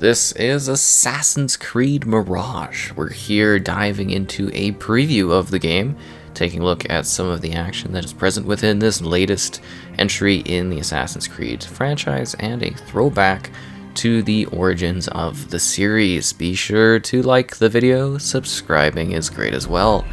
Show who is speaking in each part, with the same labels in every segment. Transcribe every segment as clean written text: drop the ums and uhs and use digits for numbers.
Speaker 1: This is Assassin's Creed Mirage. We're here diving into a preview of the game, taking a look at some of the action that is present within this latest entry in the Assassin's Creed franchise, and a throwback to the origins of the series. Be sure to like the video, subscribing is great as well.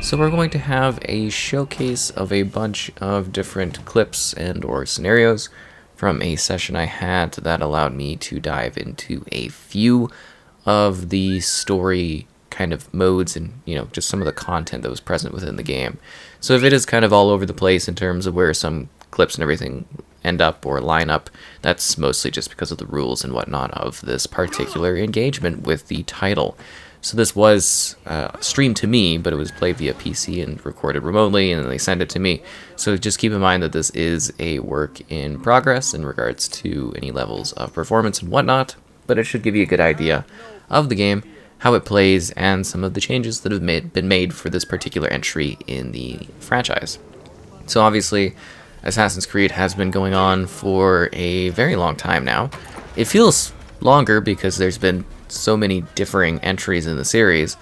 Speaker 1: So we're going to have a showcase of a bunch of different clips and or scenarios from a session I had that allowed me to dive into a few of the story kind of modes and, just some of the content that was present within the game. So if it is kind of all over the place in terms of where some clips and everything end up or line up, that's mostly just because of the rules and whatnot of this particular engagement with the title. So this was streamed to me, but it was played via PC and recorded remotely, and then they sent it to me. So just keep in mind that this is a work in progress in regards to any levels of performance and whatnot, but it should give you a good idea of the game, how it plays, and some of the changes that have been made for this particular entry in the franchise. So obviously, Assassin's Creed has been going on for a very long time now. It feels longer because there's been so many differing entries in the series,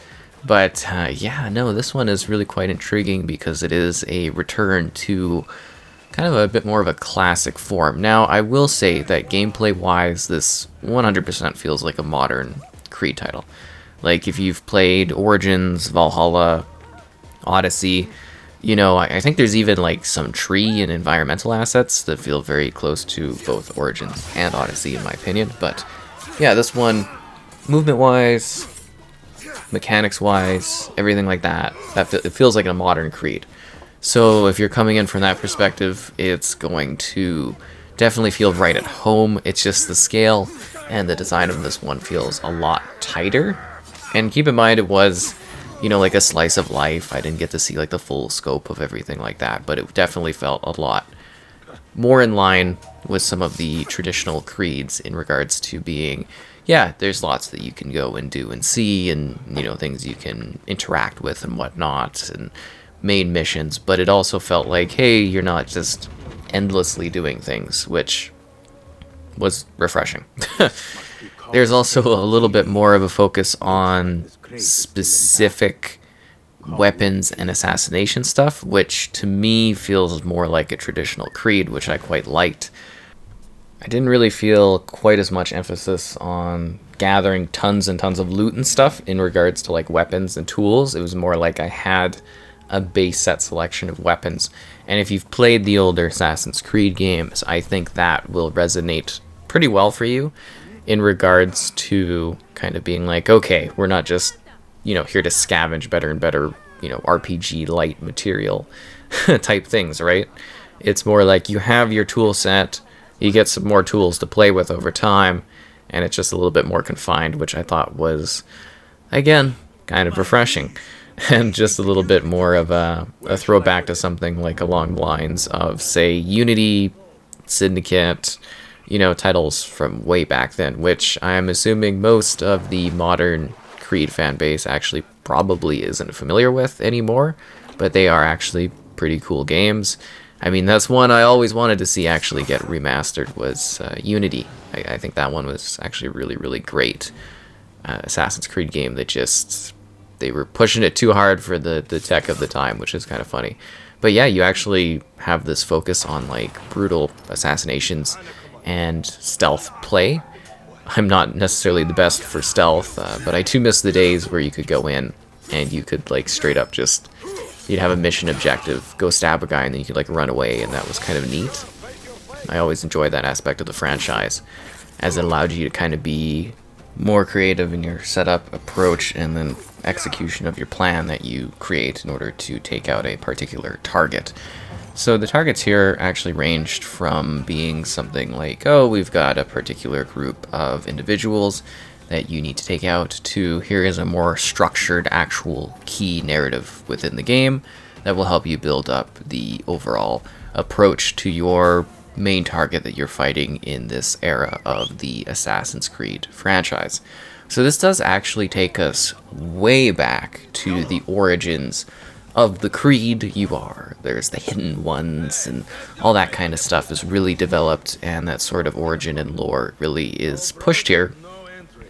Speaker 1: but this one is really quite intriguing because it is a return to kind of a bit more of a classic form. Now, I will say that gameplay wise, this 100% feels like a modern Creed title. Like if you've played Origins, Valhalla, Odyssey, I think there's even like some tree and environmental assets that feel very close to both Origins and Odyssey in my opinion. But yeah, this one, movement-wise, mechanics-wise, everything like that, it feels like a modern Creed. So if you're coming in from that perspective, it's going to definitely feel right at home. It's just the scale and the design of this one feels a lot tighter. And keep in mind, it was, like a slice of life. I didn't get to see like the full scope of everything like that, but it definitely felt a lot more in line with some of the traditional Creeds in regards to being, there's lots that you can go and do and see, and things you can interact with and whatnot, and main missions. But it also felt like, hey, you're not just endlessly doing things, which was refreshing. There's also a little bit more of a focus on specific weapons and assassination stuff, which to me feels more like a traditional Creed, which I quite liked. I didn't really feel quite as much emphasis on gathering tons and tons of loot and stuff in regards to like weapons and tools. It was more like I had a base set selection of weapons. And if you've played the older Assassin's Creed games, I think that will resonate pretty well for you in regards to kind of being like, okay, we're not just, here to scavenge better and better, RPG light material type things, right? It's more like you have your tool set, you get some more tools to play with over time, and it's just a little bit more confined, which I thought was, again, kind of refreshing. And just a little bit more of a throwback to something like along the lines of, say, Unity, Syndicate, titles from way back then, which I'm assuming most of the modern Creed fan base actually probably isn't familiar with anymore, but they are actually pretty cool games. I mean, that's one I always wanted to see actually get remastered was Unity. I think that one was actually really, really great Assassin's Creed game that they were pushing it too hard for the tech of the time, which is kind of funny. But yeah, you actually have this focus on like brutal assassinations and stealth play. I'm not necessarily the best for stealth, but I do miss the days where you could go in and you could like straight up you'd have a mission objective, go stab a guy, and then you could like run away, and that was kind of neat. I always enjoyed that aspect of the franchise, as it allowed you to kind of be more creative in your setup, approach, and then execution of your plan that you create in order to take out a particular target. So the targets here actually ranged from being something like, oh, we've got a particular group of individuals that you need to take out, to here is a more structured actual key narrative within the game that will help you build up the overall approach to your main target that you're fighting in this era of the Assassin's Creed franchise. So this does actually take us way back to the origins of the Creed. There's the hidden ones and all that kind of stuff is really developed, and that sort of origin and lore really is pushed here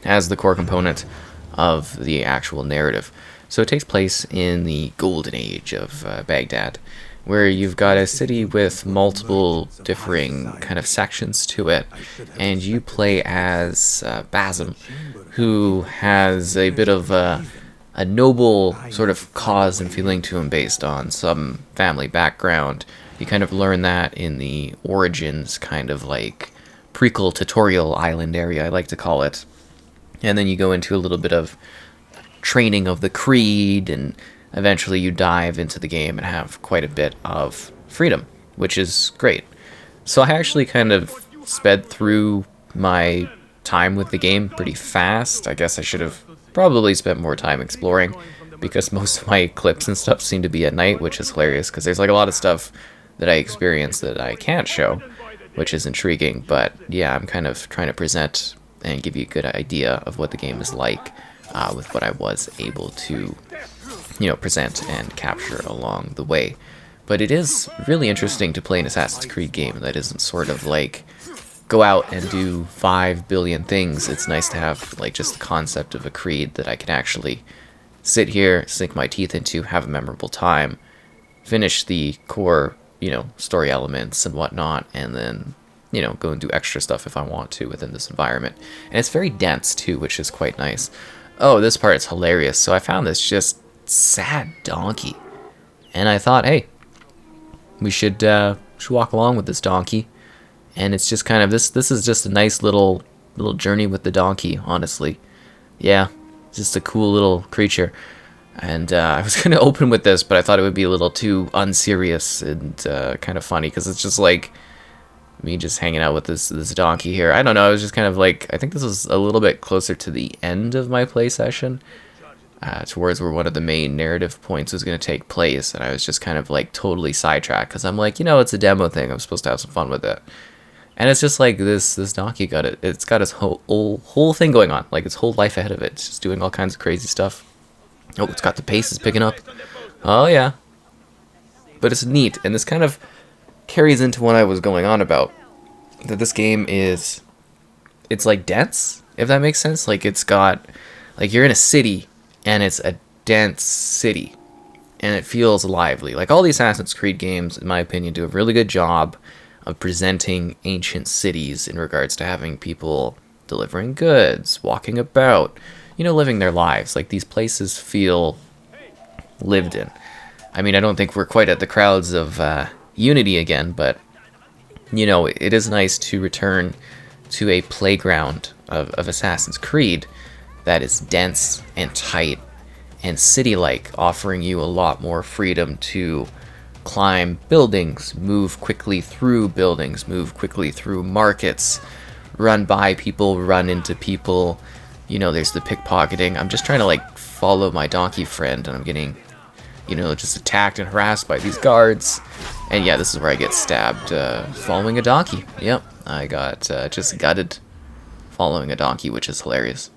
Speaker 1: as the core component of the actual narrative. So it takes place in the golden age of Baghdad, where you've got a city with multiple differing kind of sections to it, and you play as Basim, who has a bit of a noble sort of cause and feeling to him based on some family background. You kind of learn that in the Origins kind of like prequel tutorial island area, I like to call it. And then you go into a little bit of training of the Creed, and eventually you dive into the game and have quite a bit of freedom, which is great. So I actually kind of sped through my time with the game pretty fast. I guess I should have probably spent more time exploring, because most of my clips and stuff seem to be at night, which is hilarious because there's like a lot of stuff that I experience that I can't show, which is intriguing. But yeah, I'm kind of trying to present and give you a good idea of what the game is like with what I was able to, present and capture along the way. But it is really interesting to play an Assassin's Creed game that isn't sort of like go out and do 5 billion things. It's nice to have like just the concept of a Creed that I can actually sit here, sink my teeth into, have a memorable time, finish the core, story elements and whatnot, and then, go and do extra stuff if I want to within this environment. And it's very dense too, which is quite nice. Oh, this part is hilarious. So I found this just sad donkey, and I thought, hey, we should walk along with this donkey. And it's just kind of this is just a nice little journey with the donkey, honestly. Yeah, just a cool little creature. And I was going to open with this, but I thought it would be a little too unserious and kind of funny, because it's just like me just hanging out with this donkey here. I don't know, I was just kind of like, I think this was a little bit closer to the end of my play session, towards where one of the main narrative points was going to take place, and I was just kind of like totally sidetracked, because I'm like, it's a demo thing, I'm supposed to have some fun with it. And it's just like this donkey it's got its whole thing going on, like its whole life ahead of it. It's just doing all kinds of crazy stuff. Oh, it's got the pace is picking up. Oh yeah. But it's neat, and this kind of carries into what I was going on about. That this game it's like dense, if that makes sense. Like it's got, like you're in a city, and it's a dense city, and it feels lively. Like all the Assassin's Creed games, in my opinion, do a really good job of presenting ancient cities in regards to having people delivering goods, walking about, living their lives. Like these places feel lived in. I mean, I don't think we're quite at the crowds of Unity again, but it is nice to return to a playground of Assassin's Creed that is dense and tight and city-like, offering you a lot more freedom to climb buildings, move quickly through buildings, move quickly through markets, run by people, run into people. There's the pickpocketing. I'm just trying to like follow my donkey friend, and I'm getting, just attacked and harassed by these guards. And yeah, this is where I get stabbed following a donkey. Yep, I got just gutted following a donkey, which is hilarious.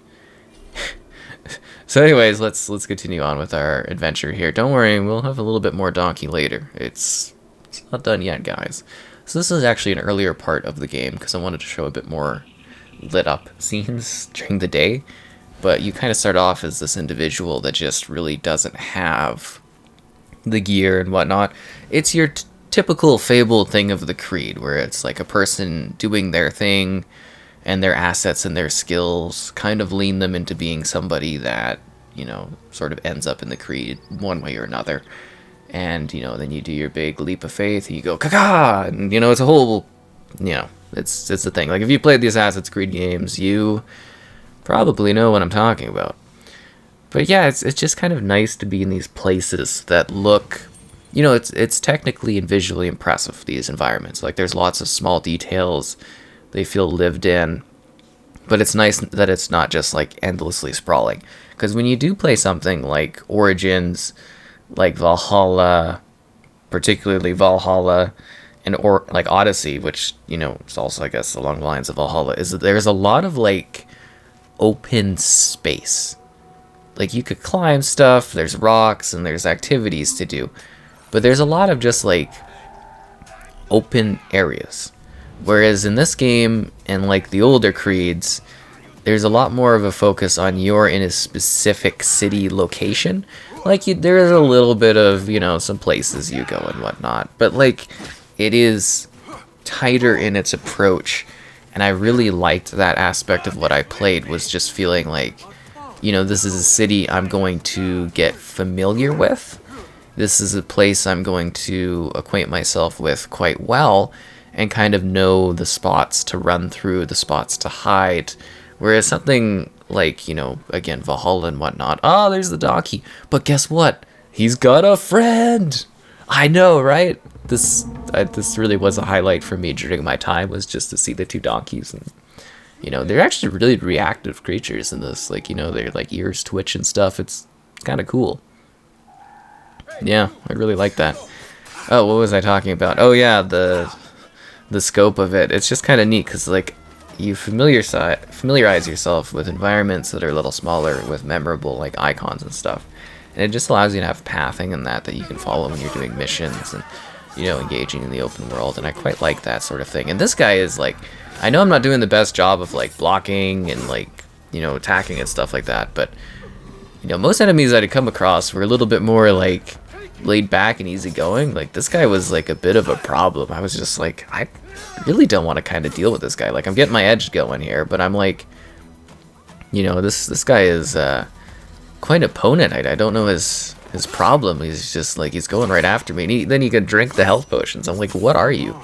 Speaker 1: So anyways, let's continue on with our adventure here. Don't worry, we'll have a little bit more donkey later. It's not done yet, guys. So this is actually an earlier part of the game, because I wanted to show a bit more lit up scenes during the day. But you kind of start off as this individual that just really doesn't have the gear and whatnot. It's your typical fabled thing of the Creed, where it's like a person doing their thing, and their assets and their skills kind of lean them into being somebody that, sort of ends up in the Creed one way or another. And, then you do your big leap of faith, and you go, caca! And, it's a whole, it's the thing. Like, if you played the Assassin's Creed games, you probably know what I'm talking about. But yeah, it's just kind of nice to be in these places that look, it's technically and visually impressive, these environments. Like, there's lots of small details. They feel lived in, but it's nice that it's not just like endlessly sprawling. Because when you do play something like Origins, like Valhalla, particularly Valhalla, and like Odyssey, which is also, I guess, along the lines of Valhalla, is that there's a lot of like open space. Like you could climb stuff, there's rocks, and there's activities to do, but there's a lot of just like open areas. Whereas in this game, and like the older Creeds, there's a lot more of a focus on you're in a specific city location. Like, there is a little bit of, some places you go and whatnot, but like, it is tighter in its approach, and I really liked that aspect of what I played, was just feeling like, this is a city I'm going to get familiar with. This is a place I'm going to acquaint myself with quite well and kind of know the spots to run through, the spots to hide. Whereas something like, again, Valhalla and whatnot, oh, there's the donkey. But guess what? He's got a friend! I know, right? This really was a highlight for me during my time, was just to see the two donkeys. And, they're actually really reactive creatures in this. Like, their like ears twitch and stuff. It's kind of cool. Yeah, I really like that. Oh, what was I talking about? Oh yeah, the scope of it. It's just kind of neat because like you familiarize yourself with environments that are a little smaller with memorable like icons and stuff, and it just allows you to have pathing and that you can follow when you're doing missions and engaging in the open world. And I quite like that sort of thing. And this guy is like, I know I'm not doing the best job of like blocking and like attacking and stuff like that, but most enemies I'd come across were a little bit more like laid back and easygoing. Like, this guy was like a bit of a problem. I was just like, I really don't want to kind of deal with this guy. Like, I'm getting my edge going here, but I'm like, this guy is quite an opponent. I don't know his problem. He's just like, he's going right after me, and then he can drink the health potions. I'm like, what are you?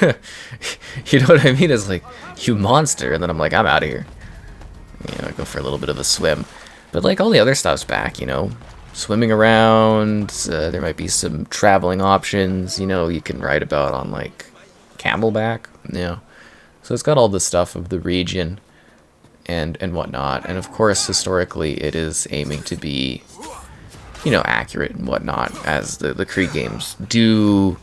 Speaker 1: You know what I mean? It's like, you monster. And then I'm like, I'm out of here. I go for a little bit of a swim. But like, all the other stuff's back, swimming around. There might be some traveling options, you can write about on like Camelback. Yeah. So it's got all the stuff of the region and whatnot. And of course, historically, it is aiming to be, accurate and whatnot, as the Creed games do.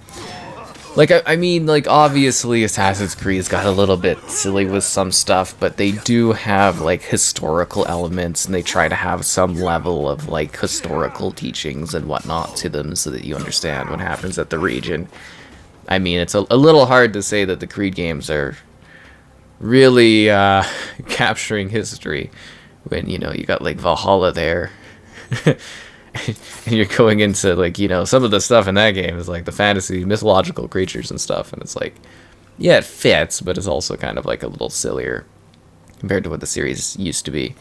Speaker 1: Like, I mean, like, obviously Assassin's Creed's got a little bit silly with some stuff, but they do have, like, historical elements, and they try to have some level of, like, historical teachings and whatnot to them so that you understand what happens at the region. I mean, it's a little hard to say that the Creed games are really capturing history when, you got, like, Valhalla there. And you're going into, like, some of the stuff in that game is, like, the fantasy, mythological creatures and stuff. And it's like, yeah, it fits, but it's also kind of, like, a little sillier compared to what the series used to be.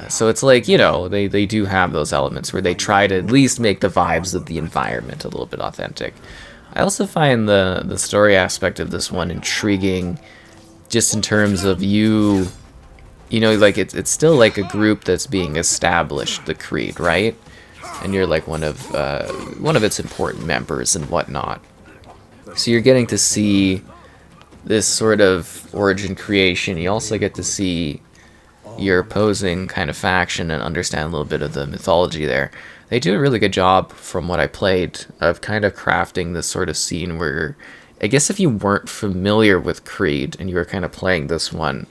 Speaker 1: So it's like, they do have those elements where they try to at least make the vibes of the environment a little bit authentic. I also find the story aspect of this one intriguing, just in terms of like, it's still, like, a group that's being established, the Creed, right? And you're like one of its important members and whatnot. So you're getting to see this sort of origin creation. You also get to see your opposing kind of faction and understand a little bit of the mythology there. They do a really good job, from what I played, of kind of crafting this sort of scene where, I guess if you weren't familiar with Creed and you were kind of playing this one,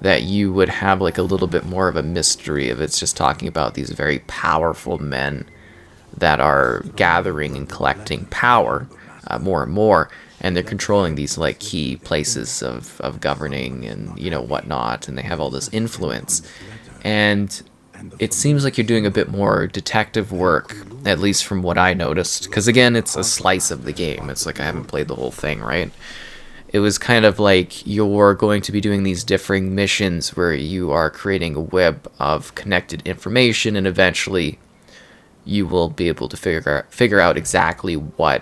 Speaker 1: that you would have like a little bit more of a mystery of it's just talking about these very powerful men that are gathering and collecting power more and more, and they're controlling these like key places of governing and whatnot, and they have all this influence. And it seems like you're doing a bit more detective work, at least from what I noticed, because again, it's a slice of the game. It's like I haven't played the whole thing, right? It was kind of like you're going to be doing these differing missions where you are creating a web of connected information, and eventually you will be able to figure out exactly what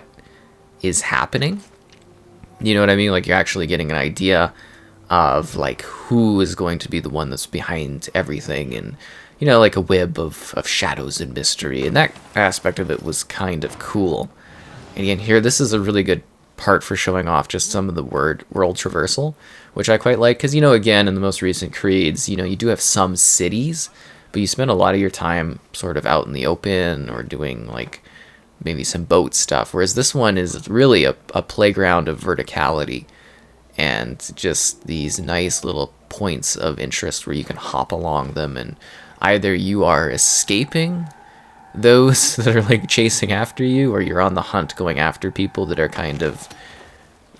Speaker 1: is happening. You know what I mean? Like, you're actually getting an idea of like who is going to be the one that's behind everything, and like a web of shadows and mystery, and that aspect of it was kind of cool. And again, here, this is a really good part for showing off just some of the world traversal, which I quite like, because again, in the most recent Creeds, you do have some cities, but you spend a lot of your time sort of out in the open or doing like maybe some boat stuff, whereas this one is really a playground of verticality and just these nice little points of interest where you can hop along them, and either you are escaping those that are like chasing after you, or you're on the hunt going after people that are kind of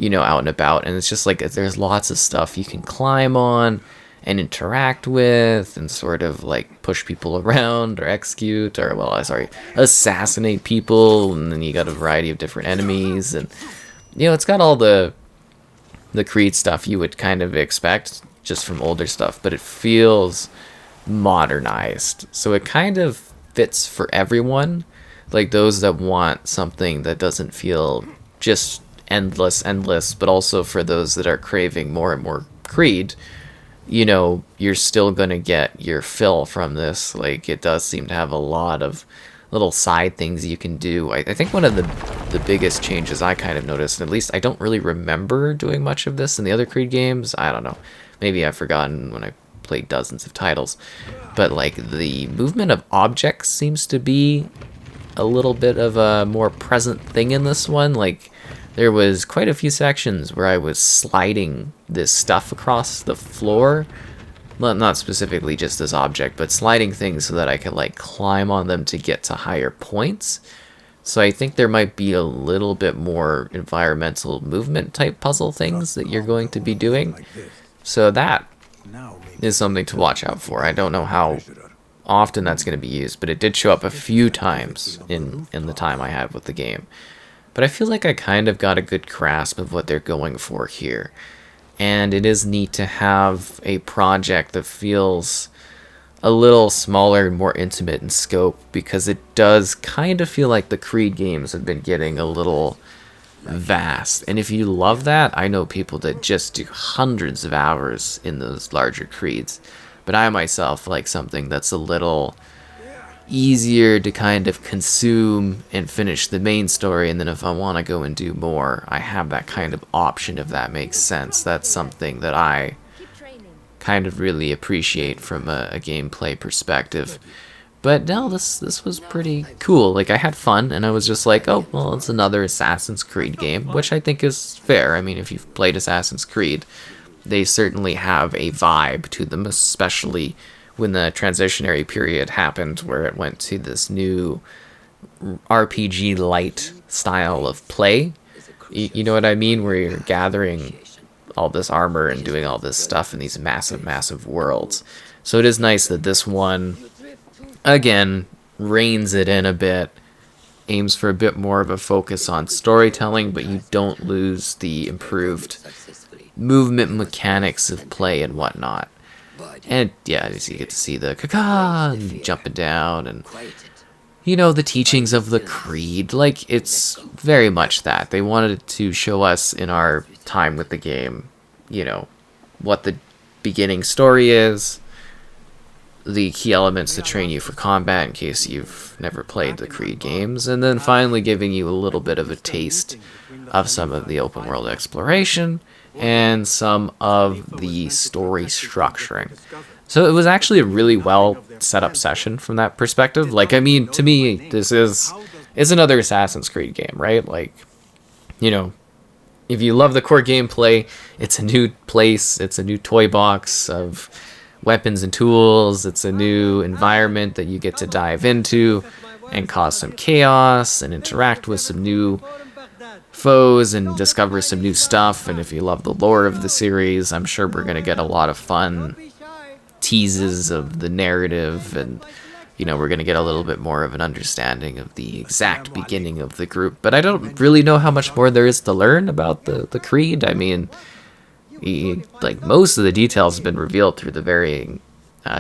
Speaker 1: out and about. And it's just like there's lots of stuff you can climb on, and interact with and sort of like push people around or execute or, well, sorry, assassinate people. And then you got a variety of different enemies, and it's got all the Creed stuff you would kind of expect just from older stuff, but it feels modernized. So it kind of fits for everyone, like those that want something that doesn't feel just endless, but also for those that are craving more and more Creed. You're still gonna get your fill from this. Like, it does seem to have a lot of little side things you can do. I think one of the biggest changes I kind of noticed, and at least I don't really remember doing much of this in the other Creed games. I don't know. Maybe I've forgotten when I played dozens of titles. But, like, the movement of objects seems to be a little bit of a more present thing in this one. Like, there was quite a few sections where I was sliding this stuff across the floor. Well, not specifically just this object, but sliding things so that I could, like, climb on them to get to higher points. So I think there might be a little bit more environmental movement type puzzle things that you're going to be doing. So that is something to watch out for. I don't know how often that's going to be used, but it did show up a few times in the time I had with the game. But I feel like I kind of got a good grasp of what they're going for here. And it is neat to have a project that feels a little smaller and more intimate in scope, because it does kind of feel like the Creed games have been getting a little vast. And if you love that, I know people that just do hundreds of hours in those larger Creeds. But I myself like something that's a little easier to kind of consume and finish the main story, and then if I want to go and do more, I have that kind of option, if that makes sense. That's something that I kind of really appreciate from a gameplay perspective. But no, this was pretty cool. Like, I had fun, and I was just like, oh, well, it's another Assassin's Creed game, which I think is fair. I mean, if you've played Assassin's Creed, they certainly have a vibe to them, especially when the transitionary period happened where it went to this new RPG light style of play. You know what I mean? Where you're gathering all this armor and doing all this stuff in these massive worlds. So it is nice that this one, again, reins it in a bit, aims for a bit more of a focus on storytelling, but you don't lose the improved movement mechanics of play and whatnot. And yeah, you get to see the and jumping down, and the teachings of the Creed. Like, it's very much that. They wanted to show us in our time with the game, what the beginning story is, the key elements to train you for combat in case you've never played the Creed games, and then finally giving you a little bit of a taste of some of the open world exploration and some of the story structuring. So it was actually a really well set up session from that perspective. Like, I mean, to me, this is another Assassin's Creed game, right? Like, if you love the core gameplay, it's a new place, it's a new toy box of weapons and tools, it's a new environment that you get to dive into and cause some chaos and interact with some new foes and discover some new stuff. And if you love the lore of the series, I'm sure we're going to get a lot of fun teases of the narrative, and we're going to get a little bit more of an understanding of the exact beginning of the group. But I don't really know how much more there is to learn about the Creed. I mean, like, most of the details have been revealed through the varying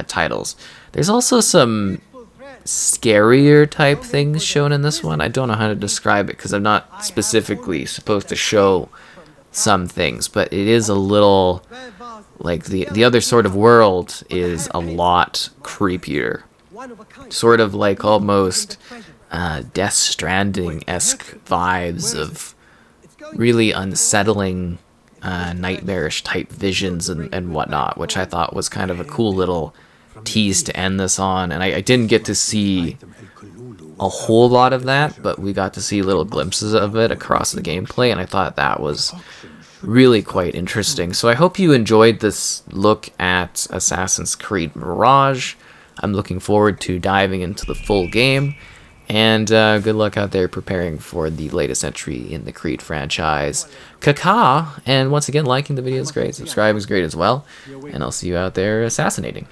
Speaker 1: titles. There's also some scarier type things shown in this one. I don't know how to describe it because I'm not specifically supposed to show some things, but it is a little like the other sort of world is a lot creepier, sort of like almost Death Stranding-esque vibes of really unsettling nightmarish type visions and whatnot, which I thought was kind of a cool little tease to end this on. And I didn't get to see a whole lot of that, but we got to see little glimpses of it across the gameplay, and I thought that was really quite interesting. So I hope you enjoyed this look at Assassin's Creed Mirage. I'm looking forward to diving into the full game, And good luck out there preparing for the latest entry in the Creed franchise. Kaka! And once again, liking the video is great. Subscribing is great as well. And I'll see you out there assassinating.